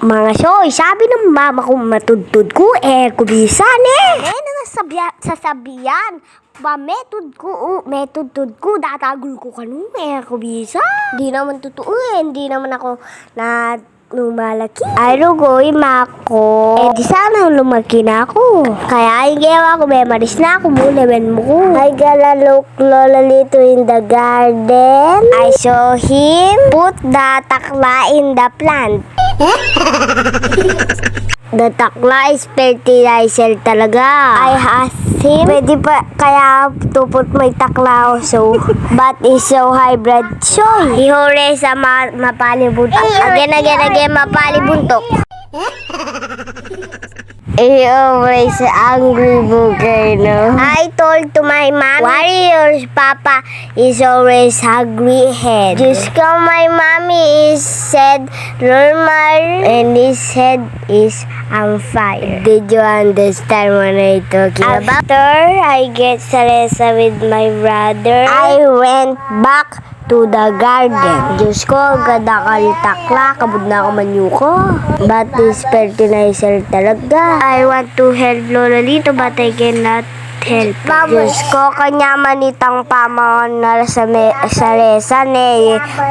Mga soy, sabi ng mama ko matudtod ko, kubisan sasabihan. Metod ko, datagul ko kanong kubisan. Di naman totoo hindi naman ako na lumalaki. Ay, lugoy, mako. Di sana lumaki na ako. Kaya, yung ginawa ko, memories na ako muna, mo ko. I gotta look Lola Lito in the garden. I saw him put the takla in the plant. The takla is fertilizer talaga. I asked him, pwede pa kaya to put my takla also, but is so hybrid soy. Ihore sa mapalibuntok. Again, mapalibuntok. He always angry volcano. I told to my mom, warriors papa is always hungry head. Just come, my mommy is said normal and his head is on fire. Did you understand what I talking about? After I get salesa with my brother, I went back to the garden. Diyos ko, ganda takla, kabud na ako manyuko. But this fertilizer talaga. I want to help Lola Lito but I cannot help. Diyos ko, kanya manitang pamon na sa lesan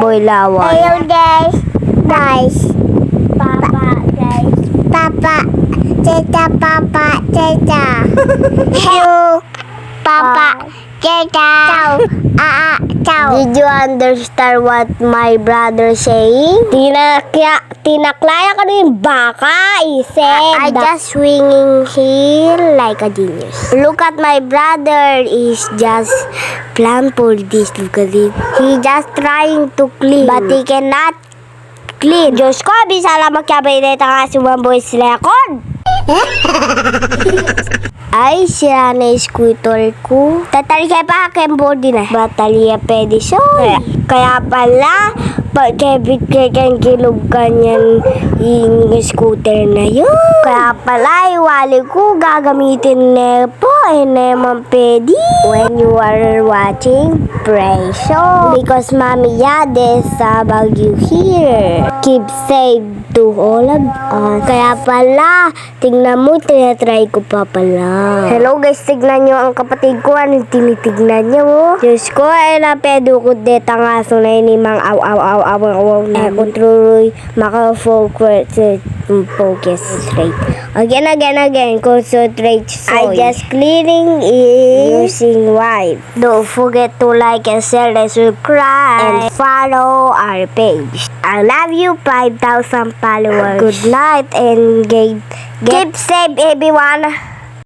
boy lawan. Hello guys. Papa. Teta. Hello. Papa. Teta. Ciao. Did you understand what my brother saying? Tinaklaya ka na yung baka, I just swinging here like a genius. Look at my brother is just plan for this. Look at it. He just trying to clean, but he cannot clean. Diyos ko, bisa lang magkabay na ito nga si Wamboy sila akon. Ay, siya na scooter ko. Tatali kayo pa kembody na. Batalya pwede so. Kaya pala, pagkabit kayo kilog kanyan yung scooter na yun. Kaya pala, iwali ko gagamitin na po. Naman pwede. When you are watching, pray so. Because Mami Yades sabag you here. Keep safe to all of us. Kaya pala, tingnan mo, tinatry ko pa pala. Hello guys, tignan nyo ang kapatid ko. Anong tinitignan nyo? Diyos ko, na pedo ko deta nga so na inimang aw na kontroloy maka-focus straight. Again, concentrate soy. I just cleaning it using wipe. Don't forget to like and share and subscribe and follow our page. I love you, 5,000 followers. Good night and keep safe everyone.